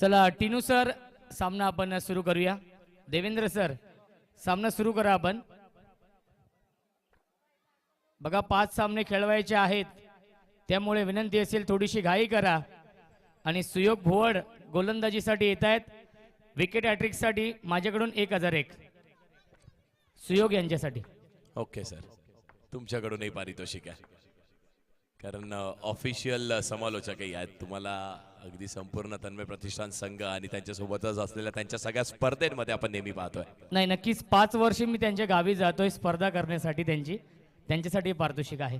चला टिनू सर सामना आपण सुरू करूया. देवेंद्र सर सामना सुरू करा आपण. बघा 5 सामने खेळवायचे आहेत, त्यामुळे विनंती असेल थोडीशी घाई करा. आणि सुयोग भोवड गोलंदाजीसाठी येत आहेत. विकेट हॅट्रिकसाठी माझ्याकडून 1001 सुयोग यांच्यासाठी. ओके सर, तुमच्याकडूनही पारितोषिक आहे, कारण ऑफिशियल समालोचकही आहेत. तुम्हाला अगदी संपूर्ण तन्मय प्रतिष्ठान संघ आणि त्यांच्यासोबतच असलेल्या त्यांच्या सगळ्या स्पर्धेमध्ये आपण नेहमी पाहतोय. नाही, नक्कीच 5 वर्ष मी त्यांच्या गावी जातोय स्पर्धा करण्यासाठी, त्यांच्यासाठी पारितोषिक आहे.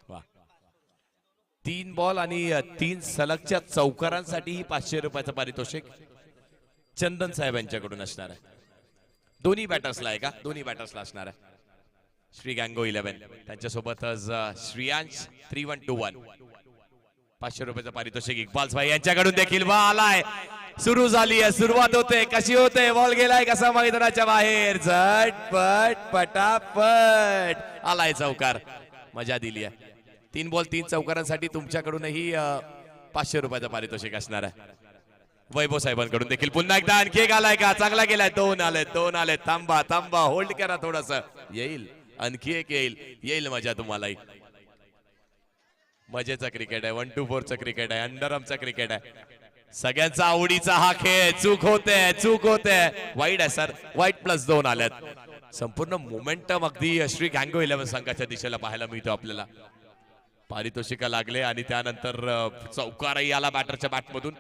वा, 3 बॉल आणि 3 सलगच्या चौकारांसाठी 500 रुपयाचं पारितोषिक चंदन साहेब यांच्याकडून असणार आहे. दोन्ही बॅटर्सला आहे का? दोन्ही बॅटर्सला असणार आहे. श्री गँगो 11 त्यांच्यासोबतच श्रियांश 3121 500 रुपयाचं पारितोषिक इक्बाल भाई यांच्याकडून देखील बॉल आलाय. सुरू झाली आहे, सुरुवात होते, कशी होते, बॉल गेलाय कसा मैदानाच्या बाहेर, झटपट पटापट आलाय चौकार, मजा दिली आहे. 3 बॉल 3 चौकारांसाठी तुमच्याकडूनही 500 रुपयाचं पारितोषिक असणार आहे. वैभव साहेबांकडून देखील पुन्हा एकदा आणखी एक आलाय का? चांगला गेलाय. 2 आले. थांबा थांबा, होल्ड करा थोडस, येईल आणखी एक, येईल मजा तुम्हालाही. मजेचा क्रिकेट आहे, 1 to 4 चं क्रिकेट आहे, अंडरआर्मचा क्रिकेट आहे, सगळ्यांचा आवडीचा हा खेळ. चूक होते वाईट आहे सर, वाईट +2 आल्यात. संपूर्ण मोमेंटम अगदी श्री गँगो 11 संघाच्या दिशेला पाहायला मिळतो आपल्याला. पारितोषिका लागले आणि त्यानंतर चौकारही आला बॅटरच्या बॅटमधून.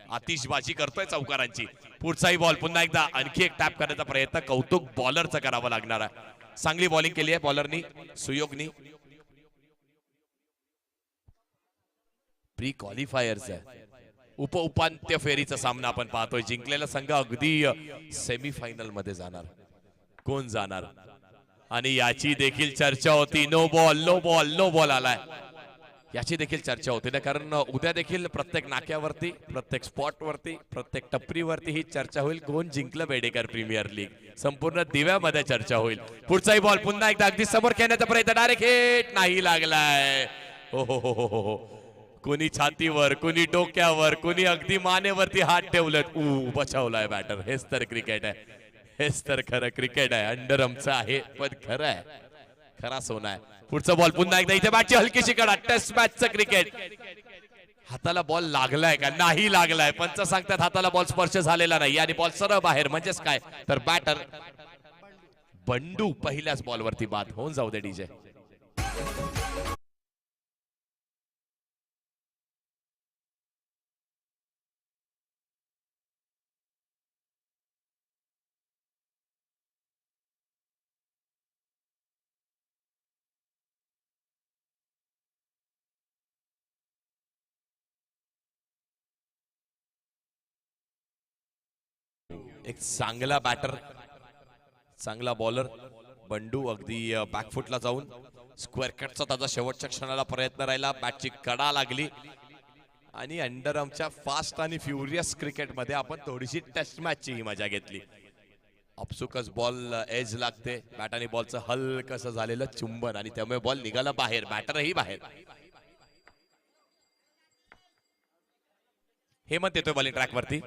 आतिषबाजी करतोय चौकारांची. पुढचाही बॉल पुन्हा एकदा आणखी एक टॅप करण्याचा प्रयत्न कौतुक बॉलरचा करावा लागणार आहे. चांगली बॉलिंग केली आहे बॉलरनी, सुयोगनी. प्री क्वालिफायर्स आहे, उपांत्य फेरीचा सामना आपण पाहतोय. जिंकलेला संघ अगदी सेमीफायनल मध्ये जाणार. कोण जाणार? आणि याची देखील चर्चा होती. नो बॉल आलाय, याची देखील चर्चा होती ना, कारण उद्या देखील प्रत्येक नाक्यावरती, प्रत्येक स्पॉट वरती, प्रत्येक टपरीवरती ही चर्चा होईल. कोण जिंकलं बेडेकर प्रीमियर लीग, संपूर्ण दिव्यामध्ये चर्चा होईल. पुढचाही बॉल पुन्हा एकदा अगदी समोर खेळण्याचा प्रयत्न, डायरेक्ट हिट नाही लागलाय. हो, कोणी छातीवर, कोणी डोक्यावर, कोणी अगदी मानेवरती हात ठेवलेत. बचावलाय बॅटर. हेच तर क्रिकेट आहे, हेच तर खरं क्रिकेट आहे. अंडरआर्मचं आहे पण खरं आहे, खरा सोना आहे. पुढचा बॉल पुन्हा एकदा, इथे बॅटची हलकीशी कडा. टेस्ट मॅचचं क्रिकेट. हाताला बॉल लागलाय का? नाही लागलाय. पंच सांगतात हाताला बॉल स्पर्श झालेला नाही आणि बॉल सरळ बाहेर. म्हणजेच काय तर बॅटर बंडू पहिल्याच बॉलवरती बाद होऊन जाऊ दे डीजे. एक चांगला बॅटर, चांगला बॉलर बंडू. अगदी बॅकफुटला जाऊन स्क्वेअर कटचा त्याचा शेवटच्या क्षणाला प्रयत्न राहिला. बॅटची कडा लागली आणि अंडरआर्मच्या फास्ट आणि फ्युरियस क्रिकेटमध्ये आपण थोडीशी टेस्ट मॅचची ही मजा घेतली. अपसुकच बॉल एज लागते, बॅट आणि बॉलचं हलकसं झालेलं चुंबन आणि त्यामुळे बॉल निघाला बाहेर, बॅटरही बाहेर. हेमंत येतोय बॉलिंग ट्रॅक वरती.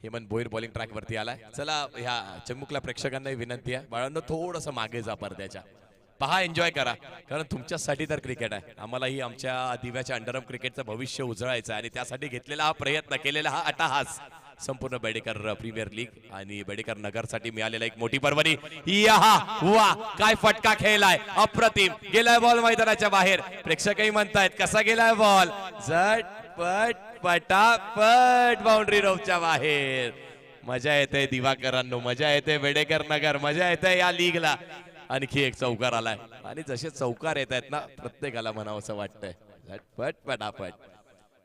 हेमंत भोईर बॉलिंग ट्रॅक वरती आलाय. चला ह्या चमकुला प्रेक्षकांनाही विनंती आहे, बाळांनो थोडस मागे जा पडद्याच्या, पहा, एन्जॉय करा, कारण तुमच्यासाठी तर क्रिकेट आहे. आम्हालाही आमच्या दिव्याच्या अंडरआर्म क्रिकेटचं भविष्य उजळायचं आणि त्यासाठी घेतलेला हा प्रयत्न, केलेला हा अट्टहास संपूर्ण बेडेकर प्रीमियर लीग आणि बेडेकर नगरसाठी मिळालेला एक मोठी पर्वणी. वा, काय फटका खेळलाय, अप्रतिम गेलाय बॉल मैदानाच्या बाहेर. प्रेक्षकही म्हणतायत कसा गेलाय बॉल, झटपट पटापट बाउंड्री रोपच्या बाहेर. मजा येते दिवाकरांनो, मजा येते बेडेकर नगर, मजा येते या लीगला. आणखी एक चौकार आलाय आणि जसे चौकार येत आहेत ना, प्रत्येकाला म्हणावं असं वाटतंय झटपट पटापट.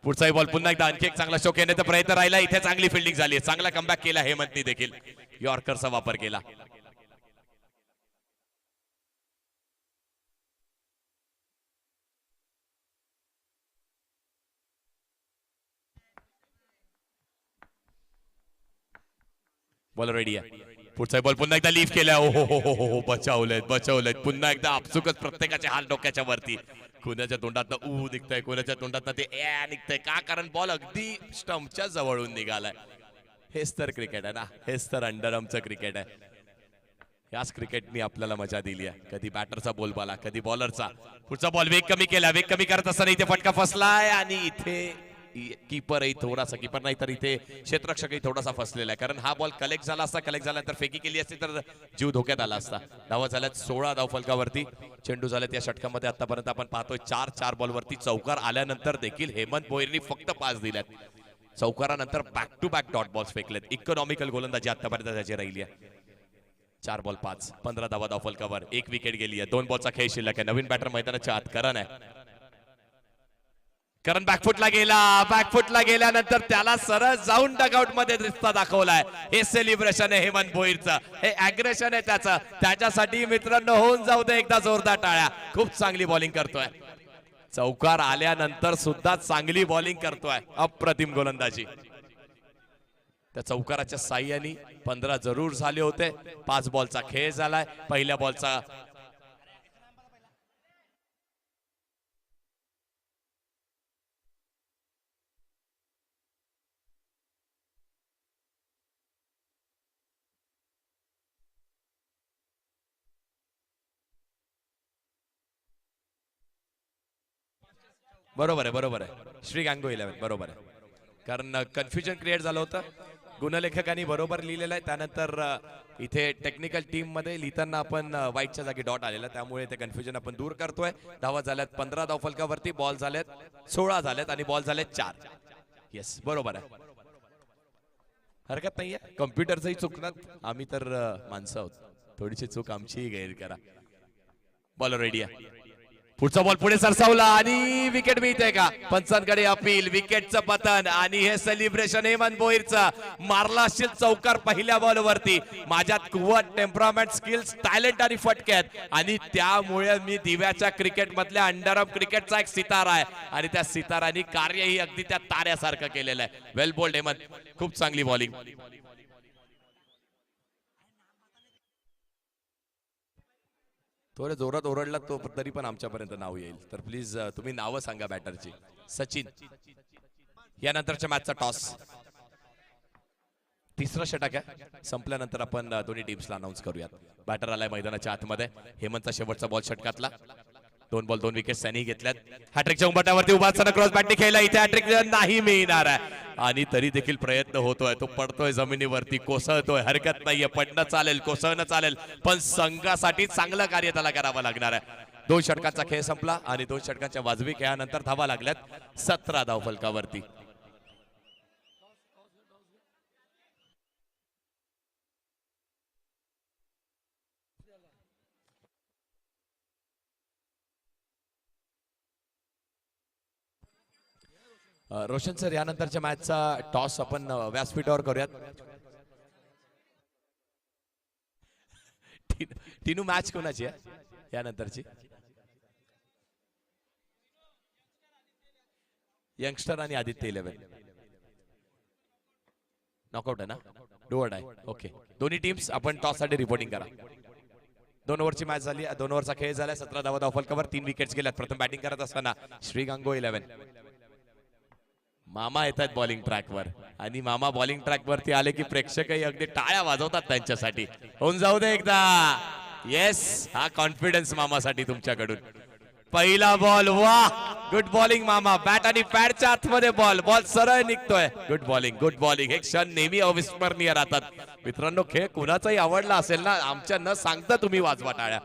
पुढचाही बॉल पुन्हा एकदा आणखी एक चांगला शॉट येण्याचा प्रयत्न राहिला. इथे चांगली फिल्डिंग झाली, चांगला कमबॅक केला हेमंतनी देखील, यॉर्करचा वापर केला. बॉल रेडी आहे. पुढचा बॉल पुन्हा एकदा लीफ केला. हो, बचावलेत. पुन्हा एकदा आपसुकच प्रत्येकाचे हात डोक्याच्या वरती. कोणाच्या तोंडातनं ऊ निघतंय, कोणाच्या तोंडातनं ते ए निघतंय का? कारण बॉल अगदी स्टंपच्या जवळून निघालाय. हेच तर क्रिकेट आहे ना, हेच तर अंडरआर्मचं क्रिकेट आहे. याच क्रिकेटनी आपल्याला मजा दिली आहे. कधी बॅटरचा बोल बाला, कधी बॉलरचा. पुढचा बॉल वेग कमी केला, वेग कमी करत असताना इथे फटका फसलाय आणि इथे कीपरही थोडासा, कीपर नाही तर इथे क्षेत्ररक्षकही थोडासा फसलेला आहे. कारण हा बॉल कलेक्ट झाला असता, कलेक्ट झाल्यानंतर फेकी केली असती तर जीव धोक्यात आला असता. धावा झाल्यात 16 धाव फलकावरती. चेंडू झाल्यात या षटकामध्ये आतापर्यंत आपण पाहतोय 4 बॉलवरती चौकार आल्यानंतर देखील हेमंत भोईरनी फक्त 5 दिल्यात. चौकारानंतर back to back dot balls फेकलेत. इकॉनॉमिकल गोलंदाजी आतापर्यंत त्याची राहिली आहे. 4 बॉल 5, 15 धावा धाव फलकावर. 1 विकेट गेली आहे. 2 बॉलचा खेळ शिल्लक आहे. नवीन बॅटर मैदानाच्या आत करण आहे. करण बॅकफुटला गेला, बॅकफुटला गेल्यानंतर त्याला सरळ जाऊन डगआउट मध्ये रिश्ता दाखवलाय. हे सेलिब्रेशन आहे हेमंत भोईरचं, हे अग्रेशन आहे त्याचं. त्याच्यासाठी मित्रांनो होऊन जाऊ दे एकदा जोरदार टाळ्या. खूप चांगली बॉलिंग करतोय. चौकार आल्यानंतर सुद्धा चांगली बॉलिंग करतोय. अप्रतिम गोलंदाजी. त्या चौकाराच्या साह्याने 15 जरूर झाले होते. 5 बॉलचा खेळ झालाय. पहिल्या बॉलचा बरोबर आहे श्री गँगो 11 बरोबर आहे. कारण कन्फ्युजन क्रिएट झालं होतं. गुणलेखकांनी बरोबर लिहिलेलं आहे. त्यानंतर इथे टेक्निकल टीम मध्ये लिहिताना आपण वाईटच्या जागी डॉट आलेला, त्यामुळे ते कन्फ्युजन आपण दूर करतोय. धावा झाल्यात 15 धाव फलकावरती. बॉल झाल्यात 16 झाल्यात आणि बॉल झालेत 4. येस बरोबर आहे, हरकत नाहीये. कम्प्युटरचंही चुकणार, आम्ही तर माणसं आहोत. थोडीशी चूक आमचीही गैर करा. बॉल रेडी आहे. पुढचा बॉल पुढे सरसावला आणि विकेट मिळते का? पंचांकडे अपील, विकेटचं पतन आणि हे सेलिब्रेशन हेमंत भोईरचं. मारला असशील चौकार पहिल्या बॉल वरती. माझ्यात कुवत, टेम्परामेंट, स्किल्स, टॅलेंट आणि फटके आहेत आणि त्यामुळे मी दिव्याच्या क्रिकेट मधल्या अंडरआर्म क्रिकेटचा एक सितारा आहे आणि त्या सिताराने कार्यही अगदी त्या ताऱ्यासारखं केलेलं आहे. वेल बोल्ड हेमंत, खूप चांगली बॉलिंग. थोडं जोरात ओरडला तो तरी पण आमच्यापर्यंत नाव येईल. तर प्लीज तुम्ही नावं सांगा बॅटरची. सचिन. यानंतरच्या मॅचचा टॉस. तिसरा षटक आहे. संपल्यानंतर आपण दोन्ही टीम्सला अनाऊन्स करूयात. बॅटर आलाय मैदानाच्या आतमध्ये. हेमंतचा शेवटचा बॉल षटकातला. 2 बॉल 2 विकेट त्यांनी घेतल्यात. हॅट्रिकच्या उंबरठ्यावरती उभा असताना क्रॉस बॅटने खेळला. इथे हॅट्रिक नाही मिळणार आहे आणि तरी देखील प्रयत्न होतोय. तो पडतोय जमिनीवरती, कोसळतोय. हरकत नाहीये, पडणं चालेल, कोसळणं चालेल, पण संघासाठी चांगलं कार्य त्याला करावं लागणार आहे. 2 षटकांचा खेळ संपला आणि 2 षटकांच्या वाजवी खेळानंतर धावा लागल्यात 17 धाव फलकावरती. रोशन सर, यानंतरच्या मॅचचा टॉस आपण व्यासपीठावर करूयात. टिनू, मॅच कोणाची आहे यानंतरची? यंगस्टर आणि आदित्य 11. नॉकआउट आहे ना? Do or die. ओके, दोन्ही टीम्स आपण टॉस साठी रिपोर्टिंग करा. 2 ओव्हरची मॅच झाली. 2 ओव्हरचा खेळ झाला. 17 धावा धाव फलकावर. 3 विकेट्स गेल्यात. प्रथम बॅटिंग करत असताना श्री गँगो 11. मामा येतात बॉलिंग ट्रॅकवर आणि मामा बॉलिंग ट्रॅक वरती आले की प्रेक्षकही अगदी टाळ्या वाजवतात त्यांच्यासाठी. होऊन जाऊ दे एकदा. येस, हा कॉन्फिडन्स मामासाठी तुमच्याकडून. पहिला बॉल, वाह, गुड बॉलिंग मामा. बॅट आणि पॅडच्या आतमध्ये बॉल, बॉल सरळ निघतोय. Good bowling, good bowling. हे क्षण नेहमी अविस्मरणीय राहतात. मित्रांनो, खेळ कुणाचाही आवडला असेल ना, आमच्या न सांगता तुम्ही वाजवा टाळ्या.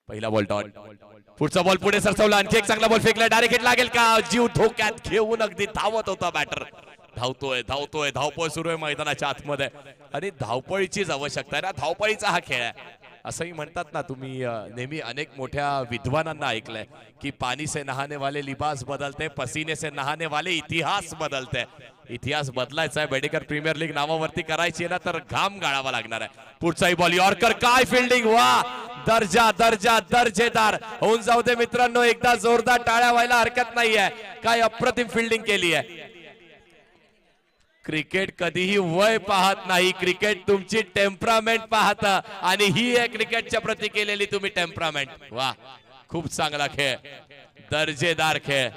पहिला बॉल डॉट. पुढचा बॉल पुढे सरसवला. आणखी एक चांगला बॉल फेकला. डायरेक्ट हिट लागेल का? जीव धोक्यात घेऊन अगदी धावत होता बॅटर. धावतोय, धावपळ सुरू आहे मैदानाच्या आतमध्ये आणि धावपळीचीच आवश्यकता आहे ना. धावपळीचा हा खेळ आहे. असंही म्हणतात ना, तुम्ही नेहमी अनेक मोठ्या विद्वानांना ऐकलंय की पानी से नहाने वाले लिबास बदलते, पसीने से नहाने वाले इतिहास बदलते. इतिहास बदलायचा आहे. बेडेकर प्रीमियर लीग नावावरती करायची ना, तर घाम गाळावा लागणार आहे. पुढचाही बॉल यॉर्कर. काय फिल्डिंग, वा, दर्जेदार. होऊन जाऊ दे मित्रांनो, एकदा जोरदार टाळ्या व्हायला हरकत नाहीये. काय अप्रतिम फिल्डिंग केली आहे. क्रिकेट कधीही वय पाहत नाही, क्रिकेट तुमची टेम्परामेंट पाहत आणि ही आहे क्रिकेटच्या प्रती केलेली तुम्ही टेम्परामेंट. वा, खूप चांगला खेळ, दर्जेदार खेळ.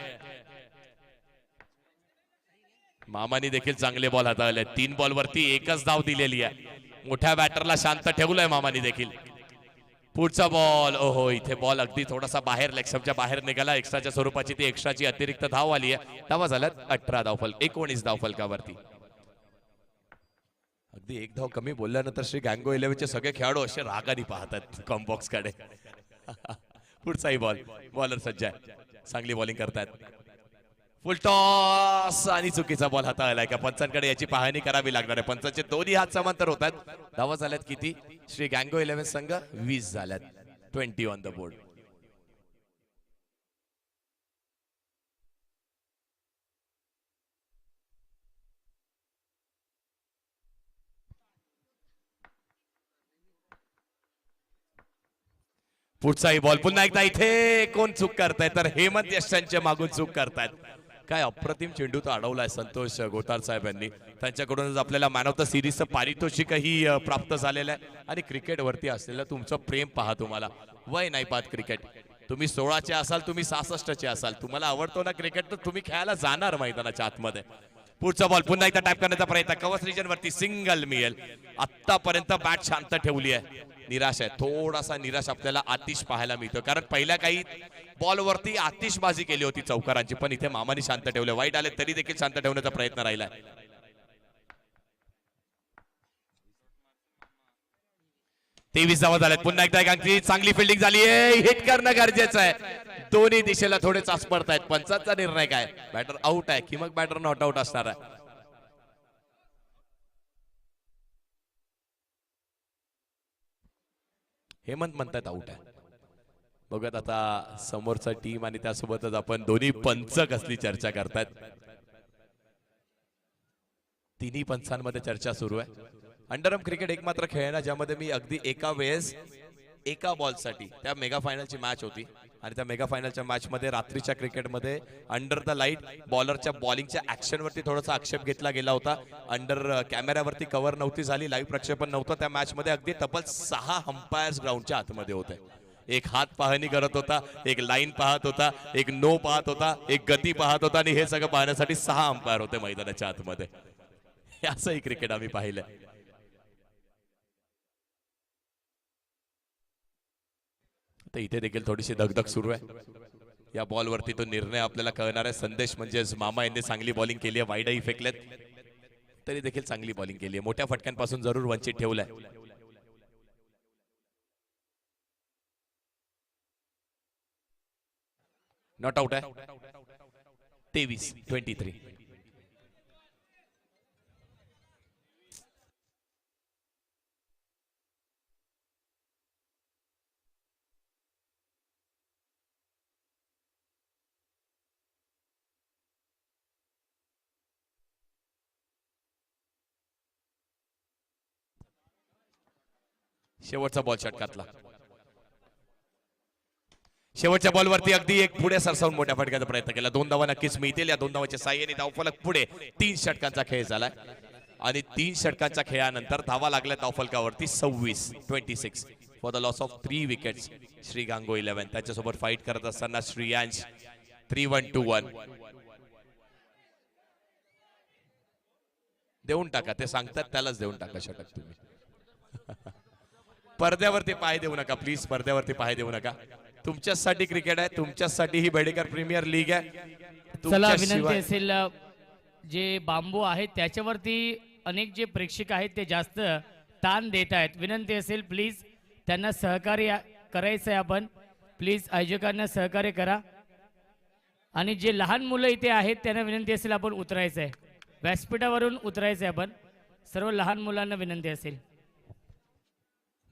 मामानी देखील चांगले बॉल हाताळले. 3 बॉल वरती एकच धाव दिलेली आहे. मोठ्या बॅटरला शांत ठेवलंय मामानी देखील. पुढचा बॉल, ओहो, इथे बॉल अगदी थोडासा बाहेर लेगस्टंपच्या बाहेर निघाला. एक्स्ट्राच्या स्वरूपाची ती एक्स्ट्राची अतिरिक्त धाव आली आहे. धावा झाल्यात 18 धावफलक, 19 धावफलकावरती. अगदी एक धाव कमी बोलल्यानंतर श्री गँगो 11चे सगळे खेळाडू असे रागाने पाहतात कॉम्बॉक्स कडे. पुढचाही बॉल, बॉलर सज्ज आहे, चांगली बॉलिंग करतात. फुल टॉस आणि चुकीचा बॉल हाताळलाय का? पंचांकडे याची पाहणी करावी लागणार आहे. पंचांचे दोन्ही हात समांतर होतात. धावा झाल्यात किती? श्री गँगो 11 संघ 20 झाल्यात. 20 ऑन द बोर्ड. पुढचाही बॉल, पुन्हा एकदा इथे कोण चूक करताय तर हेमंत यशांच्या मागून चूक करतायत. काय अप्रतिम चेंडू तो अडवलाय संतोष गोतार साहेब यांनी. त्यांच्याकडूनच आपल्याला मॅन ऑफ द सिरीजचं पारितोषिकही प्राप्त झालेलं आहे. आणि क्रिकेटवरती असलेलं तुमचं प्रेम पहा. तुम्हाला वय नाही पाहत क्रिकेट. तुम्ही 16चे असाल, तुम्ही 66चे असाल, तुम्हाला आवडतो ना क्रिकेट तर तुम्ही खेळायला जाणार मैदानाच्या आतमध्ये. पुढचा बॉल पुन्हा एकदा टॅप करण्याचा प्रयत्न, कव्हर रिजन वरती सिंगल मिळेल. आतापर्यंत बॅट शांत ठेवली आहे. निराश आहे, थोडासा निराश आपल्याला आतिश पाहायला मिळतो. कारण पहिल्या काही बॉलवरती आतिशबाजी केली होती चौकारांची, पण इथे मामानी शांत ठेवले. वाईट आले तरी देखील शांत ठेवण्याचा प्रयत्न राहिला. 23 धावा झाल्यात. पुन्हा एकदा एक अंकी चांगली फिल्डिंग झाली आहे. हिट करणं गरजेचं आहे. दोन्ही दिशेला थोडे चाचपडत आहेत. पंचांचा निर्णय काय? बॅटर आउट आहे की मग बॅटर नॉट आउट असणार आहे? हेमंत म्हणतात आउट आहे. बघत आता समोरचा टीम आणि त्यासोबतच आपण दोन्ही पंच कसली चर्चा करतात. तिन्ही पंचांमध्ये चर्चा सुरू आहे. अंडरआर्म क्रिकेट एकमात्र खेळ ना ज्यामध्ये मी अगदी एका वेळेस एका बॉलसाठी, त्या मेगा फायनलची मॅच होती आणि त्या मेगा फायनलच्या मॅच मध्ये रात्रीच्या क्रिकेटमध्ये अंडर द लाईट बॉलरच्या बॉलिंगच्या ऍक्शन वरती थोडासा आक्षेप घेतला गेला होता. अंडर कॅमेऱ्यावरती कव्हर नव्हती झाली, लाईव्ह प्रक्षेपण नव्हतं. त्या मॅच मध्ये अगदी तब्बल 6 अंपायर्स ग्राउंडच्या आतमध्ये होते. एक हात पाहणी करत होता, एक लाईन पाहत होता, एक नो पाहत होता, एक गती पाहत होता आणि हे सगळं पाहण्यासाठी 6 अंपायर होते मैदानाच्या आतमध्ये. असंही क्रिकेट आम्ही पाहिलंय. तर इथे देखील थोडीशी दगदग सुरू आहे. या बॉलवरती तो निर्णय आपल्याला कळणार आहे. संदेश म्हणजे मामा यांनी चांगली बॉलिंग केली आहे. वाईडही फेकलेत तरी देखील चांगली बॉलिंग केली आहे. मोठ्या फटक्यांपासून जरूर वंचित ठेवलाय. नॉट आउट आहे. 23 शेवटचा बॉल षटकातला. शेवटच्या बॉलवरती अगदी एक पुढे सरसावून मोठ्या फटक्याचा प्रयत्न केला. 2 धावा नक्कीच मिळतील. या 2 धावाच्या साह्याने धावफलक पुढे. 3 षटकांचा खेळ झालाय आणि 3 षटकांच्या खेळानंतर धावा लागल्या धावफलकावरती 26 for the loss of 3 wickets. Shri गँगो 11 त्याच्यासोबत फाईट करत असताना श्रेयांश 3-1-2-1 देऊन टाका. ते सांगतात त्यालाच देऊन टाका षटक तुम्ही. पडद्यावरती पाय देऊ नका प्लीज. पडद्यावरती पाय देऊ नका. तुमच्यासाठी क्रिकेट आहे, तुमच्यासाठी ही बेडेकर प्रीमियर लीग आहे. चला विनंती असेल, जे बांबू आहेत त्याच्यावरती अनेक जे प्रेक्षक आहेत ते जास्त ताण देत आहेत. विनंती असेल प्लीज त्यांना सहकार्य करायचं आहे. आपण प्लीज आयोजकांना सहकार्य करा. आणि जे लहान मुलं इथे आहेत त्यांना विनंती असेल आपण उतरायचं आहे. व्यासपीठावरून उतरायचं आहे आपण. सर्व लहान मुलांना विनंती असेल.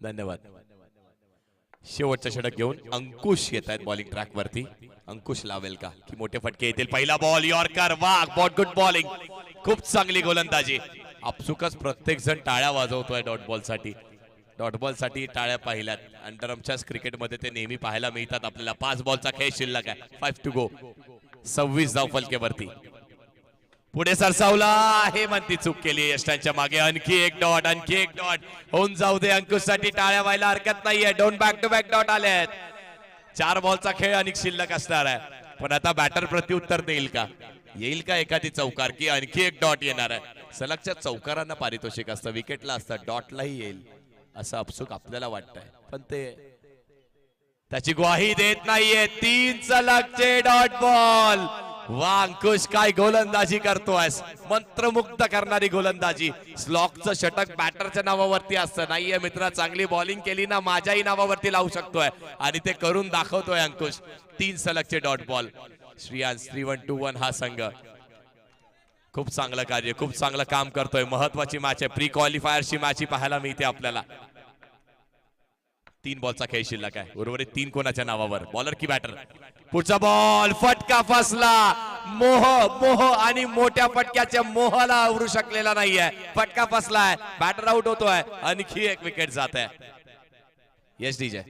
धन्यवाद. शेवटचं षटक घेऊन अंकुश येत आहेत बॉलिंग ट्रॅक वरती. अंकुश लावेल का की मोठे फटके येतील? पहिला बॉल यॉर्कर. वाह, गुड बॉलिंग, खूप चांगली गोलंदाजी. आपसुकच प्रत्येक जण टाळ्या वाजवतोय डॉट बॉल साठी. डॉट बॉल साठी टाळ्या पाहिल्यात. अंडरआर्मच्याच क्रिकेटमध्ये ते नेहमी पाहायला मिळतात आपल्याला. 5 बॉलचा खेळ शिल्लक आहे. 5 to go. 26 धावफलकेवरती. पुढे सरसावला आहे म्हणती चूक केली यष्टांच्या मागे. आणखी एक डॉट, आणखी एक डॉट होऊन जाऊ दे. अंकुशसाठी टाळ्या व्हायला हरकत नाहीये. 2 बॅक टू बॅक डॉट आले आहेत. 4 बॉलचा खेळ आणि शिल्लक असणार आहे. पण आता बॅटर प्रत्युत्तर देईल का? येईल का एखादी चौकार की आणखी एक डॉट येणार आहे? सलगच्या चौकारांना पारितोषिक असतं, विकेटला असतं, डॉटलाही येईल असं अपसुक आपल्याला वाटतंय, पण ते त्याची ग्वाही देत नाहीये. 3 सलगचे डॉट बॉल. वा अंकुश, काय गोलंदाजी करतोयस, मंत्रमुग्ध करणारी गोलंदाजी. स्लॉकचं षटक बॅटरच्या नावावरती असतं. नाहीये मित्रा, चांगली बॉलिंग केली ना माझ्याही नावावरती लावू शकतोय आणि ते करून दाखवतोय अंकुश. 3 सलगचे डॉट बॉल. श्रेयांश 3-1-2-1 हा संघ खूप चांगलं कार्य, खूप चांगलं काम करतोय. महत्वाची मॅच आहे, प्री क्वालिफायरची मॅच पाहायला मिळते आपल्याला. 3 बॉलचा खेळ शिल्लक आहे. उर्वरित 3 कोणाच्या नावावर, बॉलर की बॅटर? पुढचा बॉल, फटका फसला. मोह आणि मोठ्या फटक्याच्या मोहाला आवरू शकलेला नाहीये. फटका फसलाय, बॅटर आउट होतोय. आणखी एक विकेट जात आहे. Yes DJ.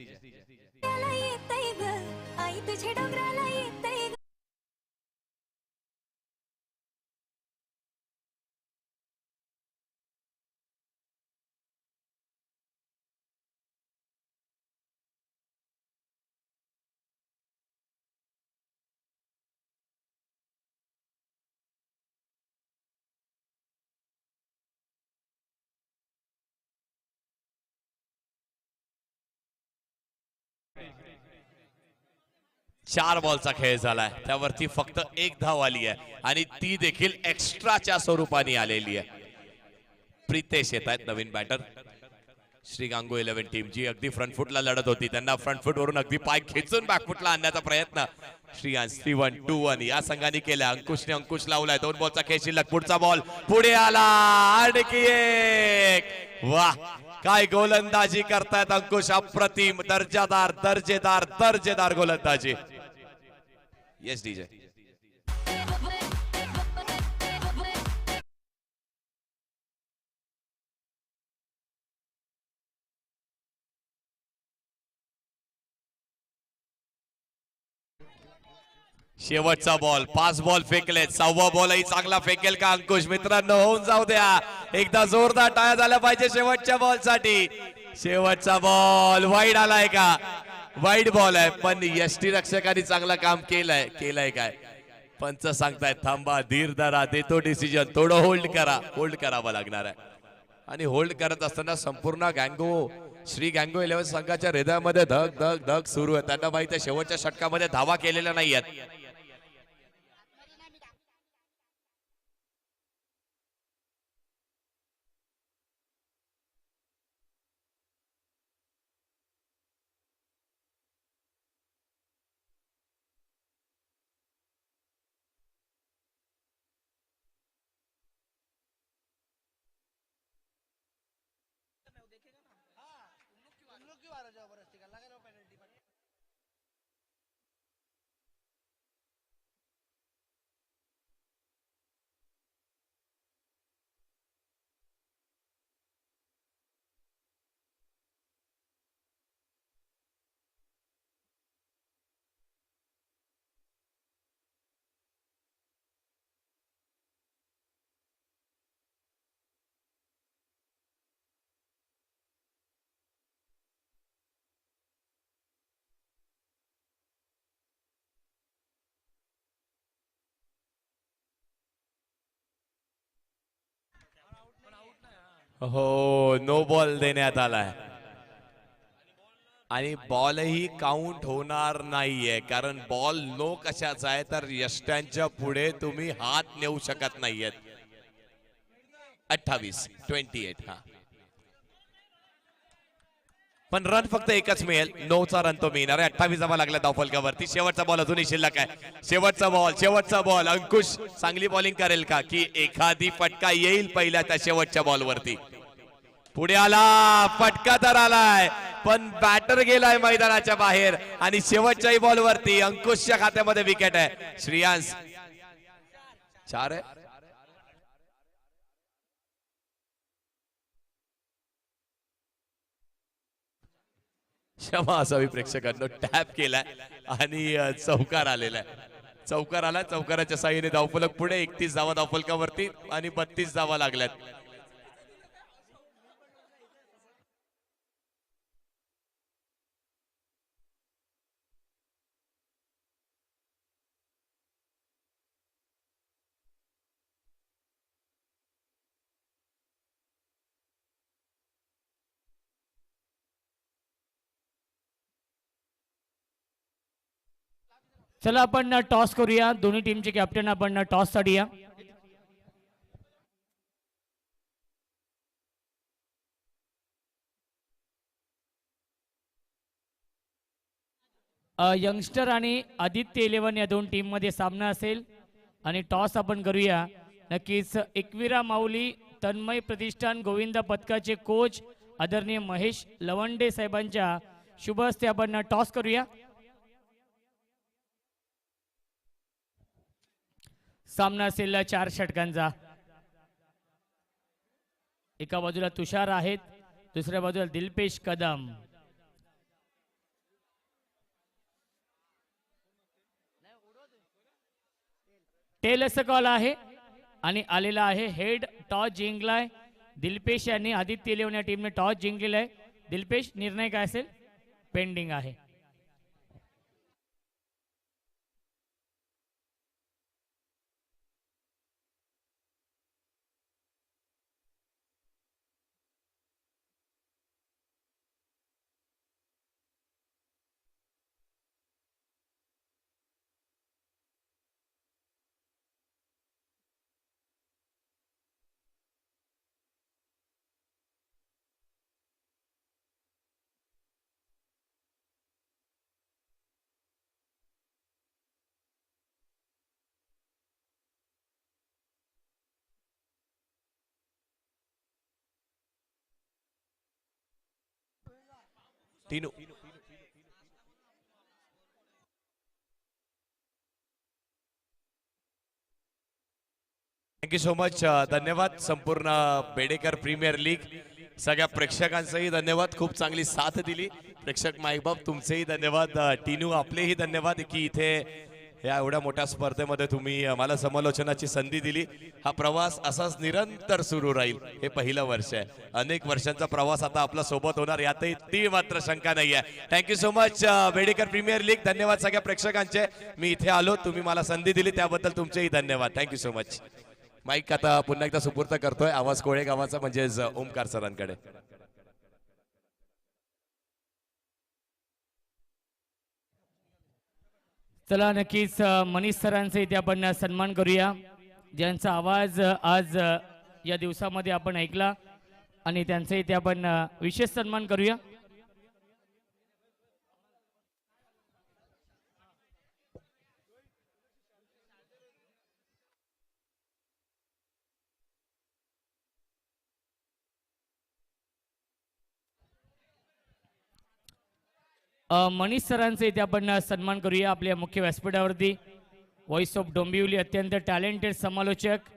चार बॉलचा खेळ झालाय, त्यावरती फक्त 1 धाव आली आहे आणि ती देखील एक्स्ट्राच्या स्वरूपाने आलेली आहे. प्रितेश येत आहेत नवीन बॅटर. श्री गांगो 11 टीम जी अगदी फ्रंट फुटला लढत होती, त्यांना फ्रंट फुट वरून अगदी पाय खेचून बॅकफुटला आणण्याचा प्रयत्न श्रेयांश 3-1-2-1 या संघाने केला. अंकुशने अंकुश लावलाय. 2 बॉलचा खेळ शिल्लक. पुढचा बॉल पुढे आला, आणखी एक. वाह, काय गोलंदाजी करतायत अंकुश. अप्रतिम, दर्जेदार गोलंदाजी. Yes DJ. शेवटचा बॉल, 5 बॉल फेकलेत. 6वा बॉलही चांगला फेकेल का अंकुश? मित्रांनो, होऊन जाऊ द्या. एकदा जोरदार टाळ्या झाल्या पाहिजे शेवटच्या बॉल साठी. शेवटचा बॉल वाईड आलाय का? वाईड बॉल आहे, पण यष्टी रक्षकांनी चांगलं काम केलंय काय? पंच सांगतायत थांबा, धीर धरा, देतो डिसिजन, थोडं होल्ड करावं लागणार आहे. आणि होल्ड करत असताना संपूर्ण श्री गँगो 11 संघाच्या हृदयामध्ये धक धक धक सुरू आहे. त्यांना माहिती आहे शेवटच्या षटकामध्ये धावा केलेल्या नाहीयेत. हो, नो बॉल देण्यात आलाय आणि बॉलही काउंट होणार नाहीये, कारण बॉल नो कशाचा आहे तर यष्ट्यांच्या पुढे तुम्ही हात नेऊ शकत नाहीयेत. 28 हा, पण रन फक्त एकच मिळेल. 9चा रन तो मिळणार आहे. 28 धावा लागल्या धावफलकावरती. शेवटचा बॉल अजूनही शिल्लक आहे. शेवटचा बॉल अंकुश चांगली बॉलिंग करेल का की एखादी फटका येईल पहिल्या त्या शेवटच्या बॉल वरती? पुढे आला, फटका तर आलाय, पण बॅटर गेलाय मैदानाच्या बाहेर आणि शेवटच्याही बॉल वरती अंकुशच्या खात्यामध्ये विकेट आहे. श्रेयांश 4 आहे. क्षमा असावी प्रेक्षकांनो, टॅप केलाय आणि चौकार आलेला आहे. चौकार आला, चौकाराच्या साह्याने धावफलक पुढे 31 धावा धावफलकावरती आणि 32 धावा लागल्यात. चला आपण टॉस करूया. दोन्ही टीमचे कॅप्टन आपण टॉस साठी या. यंगस्टर आणि आदित्य 11 या दोन टीम मध्ये सामना असेल आणि टॉस आपण करूया. नक्कीच एकविरा माऊली तन्मय प्रतिष्ठान गोविंदा पथकाचे कोच आदरणीय महेश लवंडे साहेबांच्या शुभ हस्ते आपण टॉस करूया. सामना असेल 4 षटकांचा. एका बाजूला तुषार आहेत, दुसऱ्या बाजूला दिलपेश कदम. टेल असं कॉल आहे आणि आलेला आहे हेड. टॉस जिंकलाय दिलपेश यांनी. आदित्य 11 या टीमने टॉस जिंकलेला आहे. दिलपेश, निर्णय काय असेल? पेंडिंग आहे. Tinu thank you so much. धन्यवाद संपूर्ण बेडेकर प्रीमियर लीग सगळ्या प्रेक्षकांचंही धन्यवाद. खूप चांगली साथ दिली प्रेक्षक माईबाप, तुमचेही धन्यवाद. टीनू आपलेही धन्यवाद की इथे या एवढ्या मोठ्या स्पर्धेमध्ये तुम्ही मला समालोचनाची संधी दिली. हा प्रवास असाच निरंतर सुरू राहील. हे पहिलं वर्ष आहे. अनेक वर्षांचा प्रवास आता आपला सोबत होणार यातही ती मात्र शंका नाही आहे. Thank you so much Bedekar premier league. धन्यवाद सगळ्या प्रेक्षकांचे. मी इथे आलो, तुम्ही मला संधी दिली त्याबद्दल तुमचेही धन्यवाद. Thank you so much. माईक आता पुन्हा एकदा सुपूर्त करतोय आवाज कोळे गावाचा म्हणजेच ओमकार सरांकडे. चला नक्कीच मनीष सरांचा इथे आपण सन्मान करूया, ज्यांचा आवाज आज या दिवसामध्ये आपण ऐकला आणि त्यांचा इथे आपण विशेष सन्मान करूया. मनीष सरांचा इथे आपण सन्मान करूया आपल्या मुख्य व्यासपीठावरती. व्हॉइस ऑफ डोंबिवली अत्यंत टॅलेंटेड समालोचक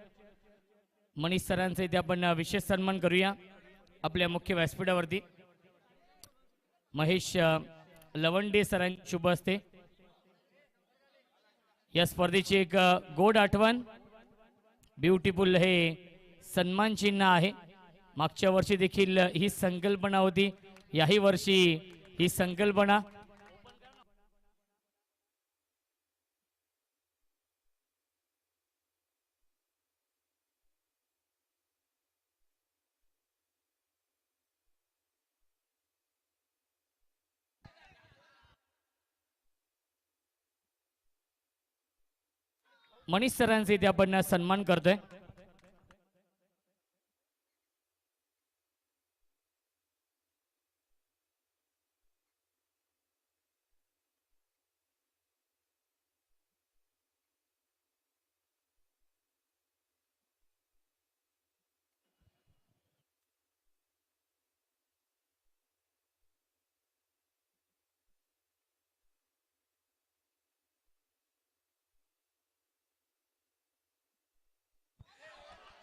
मनीष सरांचा इथे आपण विशेष सन्मान करूया आपल्या मुख्य व्यासपीठावरती. महेश लवंडे सरांच्या शुभ हस्ते या स्पर्धेची एक गोड आठवण ब्युटिफुल हे सन्मान चिन्ह आहे. मागच्या वर्षी देखील ही संकल्पना होती, याही वर्षी ही संकल्पना. मनीष सरांचे इथे आपण सन्मान करतोय.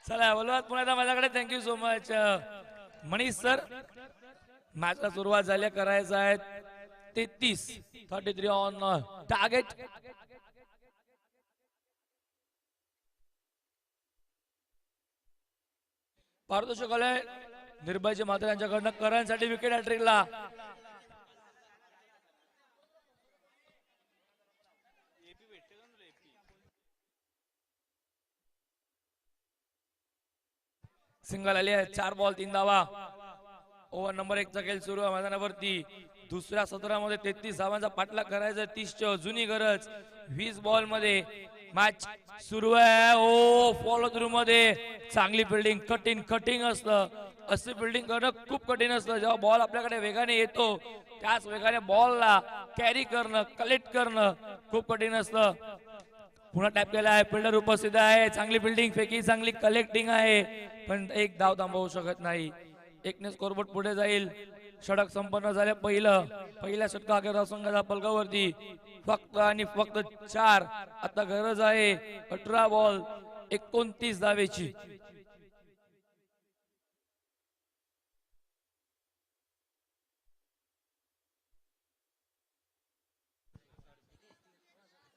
चला बोलवात पुन्हा एकदा माझ्याकडे. Thank you so much Manish sir. मॅचला सुरुवात झाली करायचं आहे 33 ऑन टार्गेट. पारितोषिक आलंय निर्भयजी मात्र यांच्याकडनं करणसाठी विकेट हॅट्रिकला. सिंगल आली आहे. 4 बॉल 3 धावा. ओव्हर नंबर 1 चा खेळ सुरू आहे मैदानावरती. दुसऱ्या सत्रामध्ये 33 धावांचा पाठलाग करायचा. 30ची अजूनही गरज. 20 बॉल मध्ये मॅच सुरू आहे. ओ फॉलो थ्रू मध्ये चांगली फिल्डिंग. कटिंग असतं. अशी फिल्डिंग करणं खूप कठीण असतं. जेव्हा बॉल आपल्याकडे वेगाने येतो त्याच वेगाने बॉलला कॅरी करणं, कलेक्ट करणं खूप कठीण असतं. पुन्हा टॅप केला आहे. फिल्डर उपस्थित आहे. चांगली फिल्डिंग, फेकी चांगली, कलेक्टिंग आहे, पण एक धाव थांबवू शकत नाही. एकने स्कोरबोर्ड पुढे जाईल. षटक संपन्न झाले. पहिल्या षटका अखेर संघाच्या पलकावरती फक्त आणि फक्त 4. आता गरज आहे 18 बॉल 29 धावेची.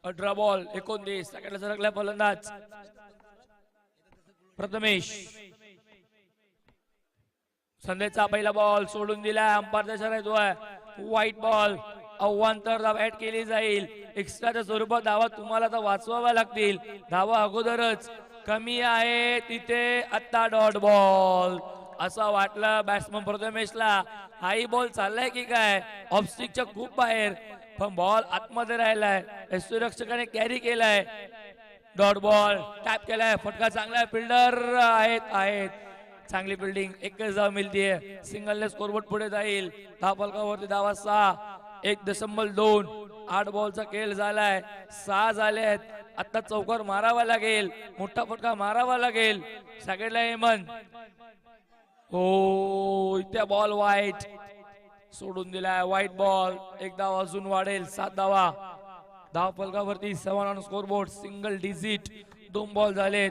अठरा बॉल 29. सेकंडला सरकला फलंदाज प्रथमेश. संदेशचा पहिला बॉल सोडून दिला. अंपायरचा इशारा येतोय व्हाईट बॉल. अवांतर धाव ऍड केली जाईल. एक्स्ट्राच्या स्वरूपात धावा तुम्हाला तर वाचवाव्या लागतील. धावा अगोदरच कमी आहे तिथे आता डॉट बॉल असं वाटलं बॅट्समन प्रथमेशला. हाई बॉल चाललाय की काय ऑफस्टिकच्या खूप बाहेर, पण बॉल आतमध्ये राहिलाय. यष्टीरक्षकाने कॅरी केलाय. डॉट बॉल टॅप केलाय. फटका चांगला. फिल्डर आहेत चांगली फिल्डिंग. एकच धाव मिळतीये. सिंगलने स्कोरबोर्ड पुढे जाईल. धाव फलकावरती धावा 6. 1.2. 8 बॉलचा खेळ झालाय. 6 झाले आहेत. आता चौकार मारावा लागेल. मोठा फटका मारावा लागेल. सगळ्याला हेमन. हो इथे बॉल वाईट सोडून दिलाय. White ball. एक धाव अजून वाढेल. 7 धावा. धाव फलकावरती 7 on scoreboard. Single digit. 2 ball झालेत.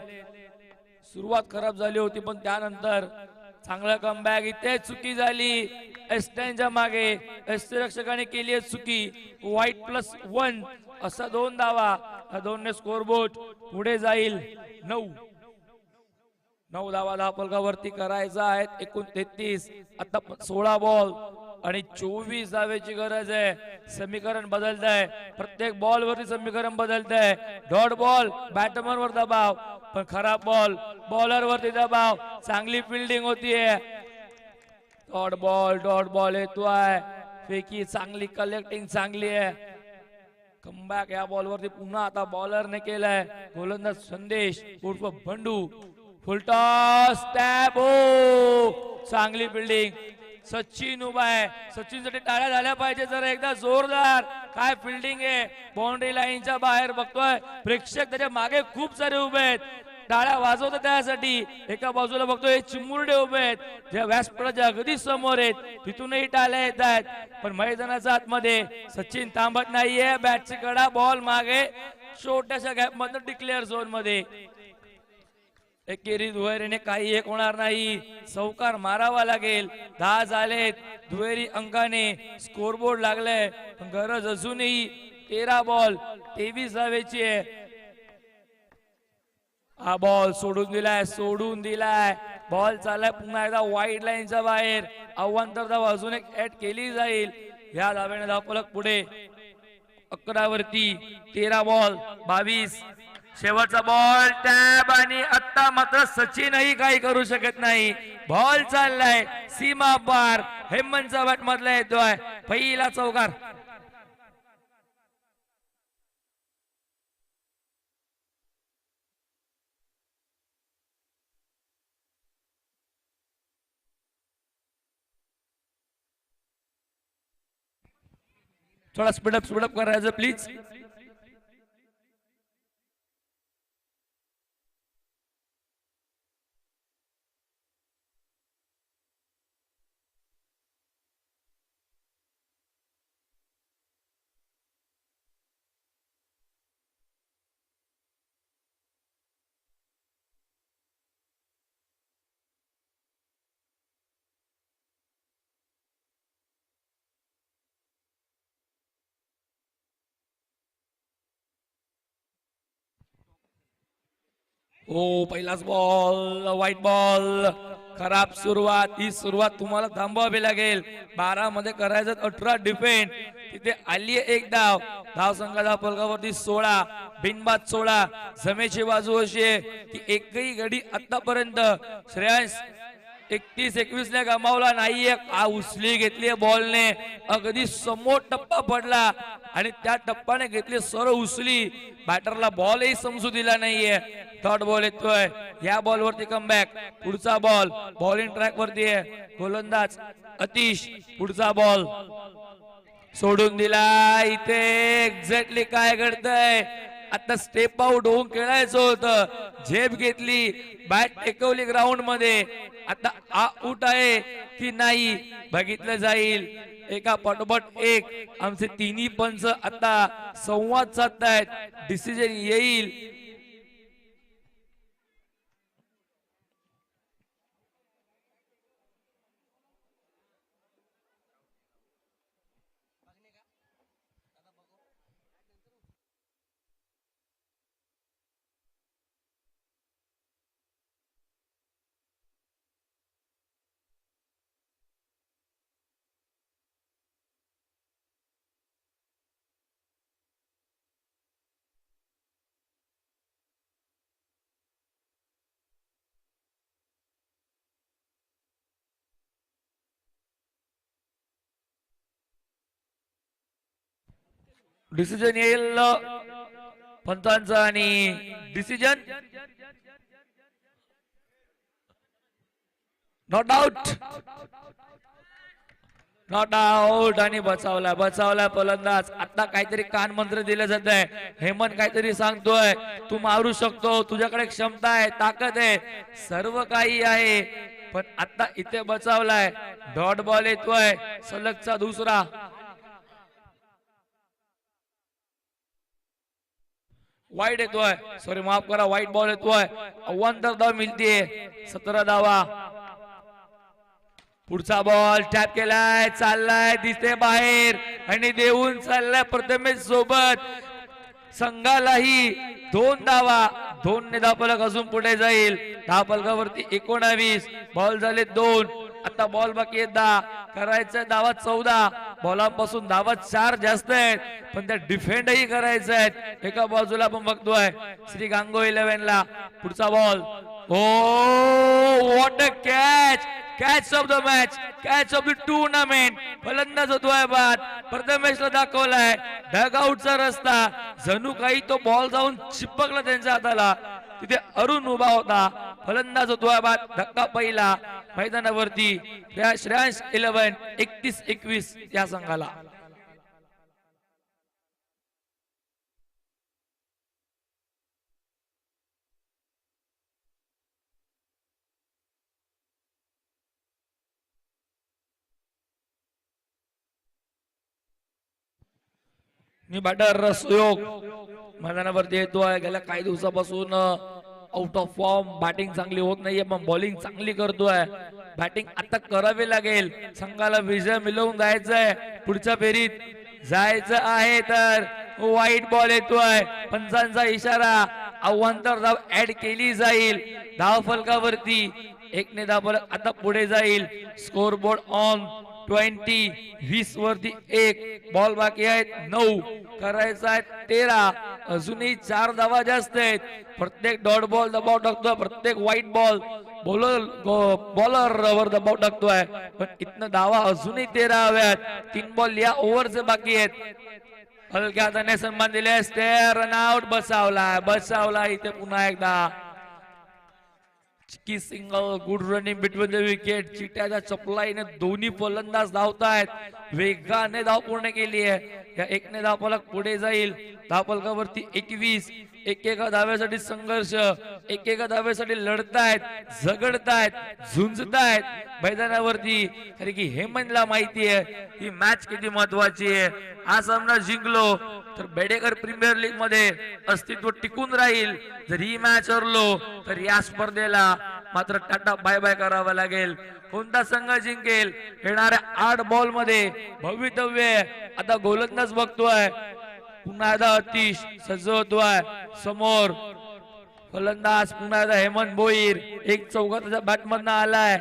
सुरुवात खराब झाली होती पण त्यानंतर चांगला कमबॅक. इथे चुकी झाली एस्टॅनच्या मागे. यष्टीरक्षकाने केली आहे चुकी. व्हाईट +1 असा 2 धावा. 2ने स्कोरबोर्ड पुढे जाईल. 9 धावा धाव फलकावरती करायचा आहेत. 39. आता 16 बॉल आणि 24 धावेची गरज आहे. समीकरण बदलत आहे. प्रत्येक बॉल वरती समीकरण बदलत आहे. डॉट बॉल बॅटमन वर दबाव, पण खराब बॉल बॉलर वरती दबाव. चांगली फिल्डिंग होतीये. डॉट बॉल येतोय. फेकी चांगली, कलेक्टिंग चांगली आहे. कमबॅक या बॉल वरती पुन्हा आता बॉलरने केलाय. गोलंदाज संदेश उर्फ बंडू. Full toss tap. हो चांगली फिल्डिंग. सचिन उभा आहे. सचिन साठी टाळ्या झाल्या पाहिजे जरा एकदा जोरदार. काय फिल्डिंग आहे. बाउंड्री लाईनच्या बाहेर बघतोय. प्रेक्षक त्याच्या मागे खूप सारे उभे आहेत. टाळ्या वाजवतात त्यासाठी. एका बाजूला बघतोय चिमुरडे उभे आहेत. ज्या व्यासपीठाच्या अगदी समोर आहेत तिथूनही टाळ्या येत आहेत. पण मैदानाच्या आतमध्ये सचिन थांबत नाहीये. बॅटची कडा बॉल मागे छोट्याशा गॅप मधून डिक्लेअर झोन मध्ये. एकेरी दुहेरीने काही एक होणार नाही. चौकार मारावा लागेल. 10 झालेत. दुहेरी अंकाने स्कोरबोर्ड लागलाय. गरज अजूनही 13 बॉल 23 धावेची आहे. हा बॉल सोडून दिलाय. बॉल चाललाय पुन्हा एकदा वाईड लाईनच्या बाहेर. अवांतर धाव अजून एक ऍड केली जाईल. या धावेने धाव फलक पुढे 11 वरती. 13 बॉल 22. शेवटचा बॉल टॅब आणि आता मात्र सचिनही काही करू शकत नाही. बॉल चाललाय सीमा पार. हेमंतचा बॅट मधला येतोय. पहिला चौकार. थोडा स्पीडअप करायचं प्लीज. ओ पहिलाच बॉल व्हाईट बॉल. खराब सुरुवात. ही सुरुवात तुम्हाला थांबवावी लागेल. 12 मध्ये करायचं 18 डिफेंड. तिथे आली एक धाव. धाव संघाच्या फलकावरती 16 बिनबाद 16. जमेची बाजू अशी आहे की एकही गडी आतापर्यंत श्रेयांश 31-21 ने गमावला नाहीये. उचली घेतली बॉलने. अगदी समोर टप्पा पडला आणि त्या टप्पाने घेतली सरळ उचली. बॅटरला बॉलही समजू दिला नाहीये. थर्ड बॉल येतोय. या बॉल वरती कमबॅक. पुढचा बॉल बॉलिंग ट्रॅक वरती आहे. गोलंदाज अतिश. पुढचा बॉल सोडून दिला. इथे एक्झॅक्टली काय घडतंय. आता स्टेप आउट होऊन खेळायचं होतं. झेप घेतली. बॅट टेकवली ग्राउंड मध्ये. आता आउट आहे की नाही बघितलं जाईल. एका पाठोपाठ एक आमचे तिन्ही पंच आता संवाद साधतायत. डिसिजन येईल. डिसिजन येईल पंचांचा आणि decision not out. Not out आणि बचावला फलंदाज. आता काहीतरी कान मंत्र दिलं जात आहे. हेमंत काहीतरी सांगतोय. तू मारू शकतो. तुझ्याकडे क्षमता आहे. ताकद आहे. सर्व काही आहे. पण आता इथे बचावलाय. डॉट बॉल येतोय. सलगचा दुसरा. वाईट येतोय. सॉरी माफ करा. व्हाईट बॉल येतोय. अव्वंतर धाव मिळतीये. 17 धावा. पुढचा बॉल टॅप केलाय. चाललाय. दिसते बाहेर आणि देऊन चाललाय प्रथमेश सोबत. संघालाही 2 धावा. 2 ने धावफलक अजून पुढे जाईल. धावफलकावरती 19. बॉल झाले 2. आता बॉल बाकी आहे 10. करायचं धावा 14. बॉलापासून धावा 4 जास्त आहेत. पण त्या डिफेंडही करायचं आहेत. एका बाजूला आपण बघतोय श्री गांगो 11 ला. पुढचा ball. Oh what a catch. Catch of the match. Catch of the tournament. फलंदाज होतोय बाद. प्रथमेशला दाखवलाय डगआउटचा रस्ता. जणू काही तो बॉल जाऊन चिपकला त्यांच्या हाताला. तिथे अरुण उभा होता. फलंदाज होतोय बाद. धक्का पहिला मैदानावरती. श्रेयांश 11 31-21 या संघाला. मी बॅटर सुयोग मैदानावरती येतोय. गेल्या काही दिवसापासून आउट ऑफ फॉर्म. बॅटिंग चांगली होत नाहीये पण बॉलिंग चांगली करतोय. बॅटिंग आता करावी लागेल. संघाला विजय मिळवून जायचंय. पुढच्या फेरीत जायचं आहे तर व्हाईट बॉल येतोय. पंचांचा इशारा. अव्वंतर धाव ऍड केली जाईल. धाव फलकावरती 1 ने धावफलक आता पुढे जाईल. Score board on 20. 20 वरती 1. बॉल बाकी आहेत 9. करायचा आहे 13. अजूनही 4 धावा जास्त आहेत. प्रत्येक डॉट बॉल दबाव टाकतोय. प्रत्येक व्हाईट बॉल बॉलर वर दबाव टाकतोय. पण इथनं धावा अजूनही 13 हव्यात. 3 बॉल या ओव्हरचे बाकी आहेत. हलक्या हाताने सन्मान दिले. स्टेअर रन आउट. बचावला इथे पुन्हा एकदा. की single. Good running between the wicket. चिट्याच्या चपलाईने दोन्ही फलंदाज धावतायत. वेगाने धाव पूर्ण केली आहे. या 1 ने धावफलक पुढे जाईल. धावफलकावरती 21. एकेका धाव्यासाठी संघर्ष. एकेका धाव्यासाठी लढतायत. झगडतायत. झुंजतायत मैदानावरती. कारण की हेमंतला माहिती आहे ही मॅच किती महत्वाची आहे. हा सामना जिंकलो तर बेडेकर प्रीमियर लीग मध्ये अस्तित्व टिकून राहील. जर ही मॅच हरलो तर या स्पर्धेला मात्र टाटा बाय बाय करावा लागेल. कोणता संघ जिंकेल येणाऱ्या 8 बॉल मध्ये भवितव्य. आता गोलंदाज बघतोय. पुन्हा एकदा अतिश सज्ज होतोय. समोर फलंदाज पुन्हा एकदा हेमंत भोईर एक चौका त्याच्या बॅटमधनं आलाय,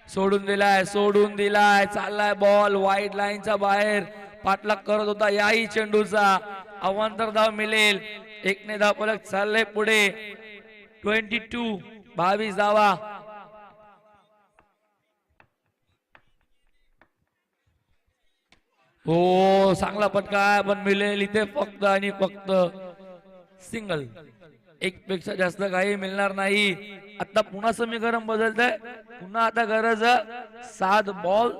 सोडून दिलाय चाललाय बॉल वाईड लाईनच्या बाहेर, पाठलाग करत होता याही चेंडूचा, अवांतर धाव मिळेल, एकने धाव फलक चालले पुढे 22 धावा. हो चांगला फटका पण मिळेल इथे फक्त आणि फक्त सिंगल, एक पेक्षा जास्त काही मिळणार नाही. आता पुन्हा समीकरण बदलत आहे, पुन्हा आता गरज 7 बॉल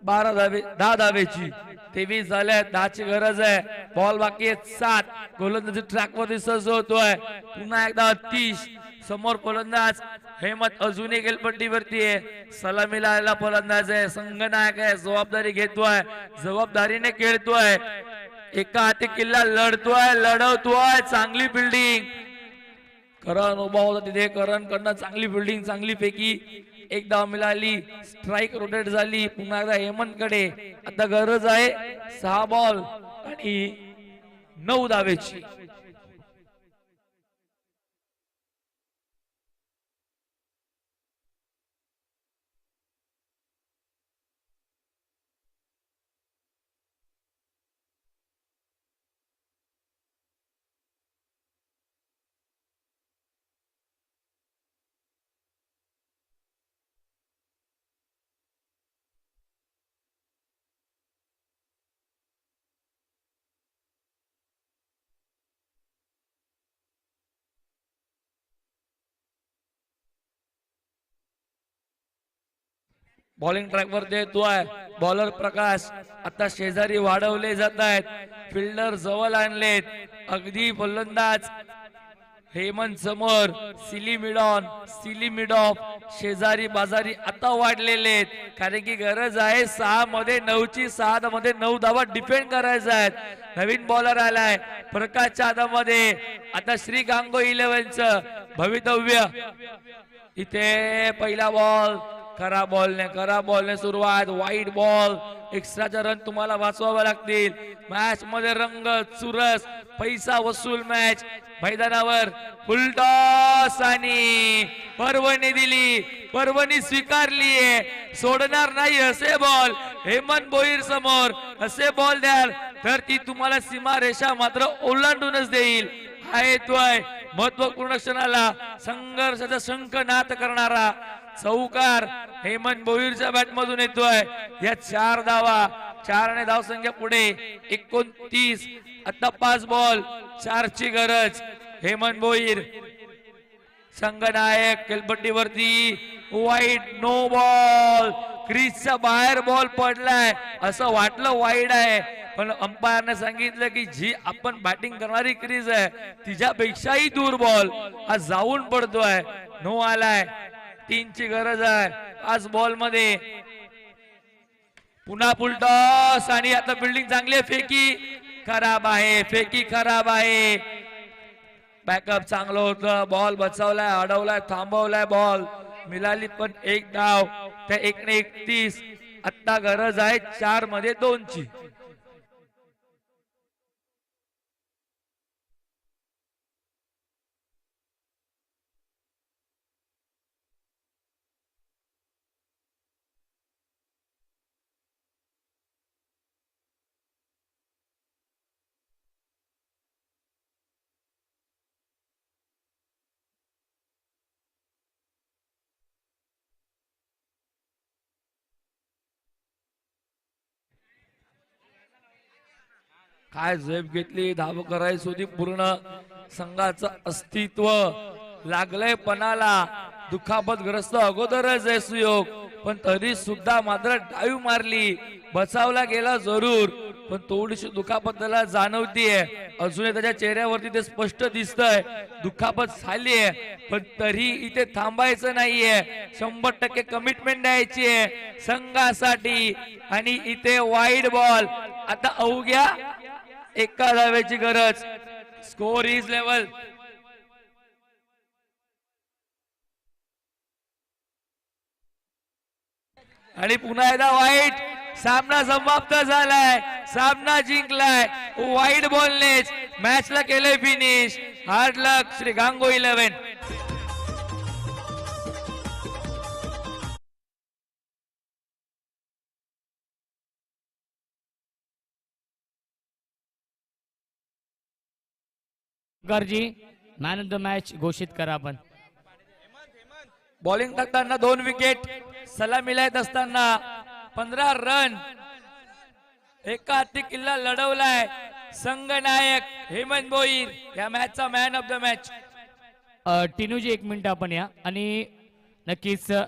12 धावे 10 धावेची, 23 झाल्या, 10 ची गरज आहे, बॉल बाकी आहेत 7. गोलंदाजी ट्रॅक वरती सज्ज होतोय, पुन्हा एकदा 30 समोर फलंदाज हेमंत अजूनही गेलपट्टीवरती आहे, सलामीला आलेला फलंदाज आहे, संघनायक आहे, जबाबदारी घेतोय, जबाबदारीने खेळतोय, एका हाती किल्ला लढवतोय, चांगली फिल्डिंग करण उभा होता तिथे, करण कडनं चांगली फिल्डिंग, चांगली पैकी एक धाव मिळाली, स्ट्राईक रोटेट झाली, पुन्हा एकदा हेमंत कडे. आता गरज आहे 6 बॉल आणि 9 धावेची. बॉलिंग ट्रॅक वर देतोय बॉलर प्रकाश, आता शेजारी वाढवले जात आहेत, फिल्डर जवळ आणलेत, अगदी फलंदाज हेमंत समोर, सिली मिड ऑफ शेजारी बाजारी आता वाढलेले आहेत, कारण की गरज आहे 6 मध्ये 9 ची, 6 मध्ये 9 धावा डिफेंड करायचा आहेत. नवीन बॉलर आलाय प्रकाशच्या हातामध्ये, आता श्री गांगो 11चं भवितव्य. इथे पहिला बॉल खरा बॉलने सुरुवात, वाईट बॉल, एक्स्ट्राचा रन तुम्हाला वाचवावे लागतील. मॅच मध्ये रंग चुरस, पैसा वसूल मॅच मैदानावर. फुलटॉस आणि पर्वणी दिली, पर्वणी स्वीकारलीये, सोडणार नाही असे बॉल हेमंत भोईर समोर. असे बॉल द्याल तर ती तुम्हाला सीमारेषा मात्र ओलांडूनच देईल. हा येतोय महत्वपूर्ण क्षणाला संघर्षाचा शंखनाद करणारा चौकार हेमंत भोईरच्या बॅट मधून येतोय. या 4 धावा, 4 धाव संख्या पुढे 29. आता 5 बॉल 4 ची गरज. हेमंत भोईर संघनायक खेळपट्टीवरती, वाईड, नो बॉल, क्रीजच्या बाहेर बॉल पडलाय, असं वाटलं वाईड आहे, पण अंपायरने सांगितलं की जी आपण बॅटिंग करणारी क्रीज आहे तिच्यापेक्षाही दूर बॉल हा जाऊन पडतोय. नो आलाय, 3 ची गरज आहे 5 बॉल मध्ये. पुन्हा फुलटॉस आणि आता बिल्डिंग चांगली आहे, फेकी खराब आहे, बॅकअप चांगलं होतं, बॉल बचावलाय, अडवलाय, थांबवलाय, बॉल मिळाली पण 1 धाव. त्या 1 ने 31. आता गरज आहे 4 मध्ये 2 ची. काय झेप घेतली, धाव करायची होती, पूर्ण संघाचं अस्तित्व लागलंय पणाला. दुखापतग्रस्त अगोदरच आहे सुयोग, पण तरी सुद्धा मात्र डाईव्ह मारली, बचावला गेला जरूर, पण थोडीशी दुखापत त्याला जाणवतीये. अजूनही त्याच्या चेहऱ्यावरती ते स्पष्ट दिसतंय दुखापत झालीये, पण तरी इथे थांबायचं नाहीये, 100% कमिटमेंट द्यायची आहे संघासाठी. आणि इथे वाईड बॉल, आता अवघ्या 1 धावेची गरज. Score is level. आणि पुन्हा एकदा वाईट, सामना समाप्त झालाय, सामना जिंकलाय वाईट बॉलनेच, मॅचला केलंय finish. Hard luck Shri Gango 11. गारजी मॅन ऑफ द मॅच घोषित करा आपण. बॉलिंग टाकताना 2 विकेट, सलामीला येत असताना 15 रन, एका हाती किल्ला लढवलाय संघनायक हेमंत भोईर, या मॅचचा मॅन ऑफ द मॅच. टिनूजी 1 मिनिट आपण या आणि नक्कीच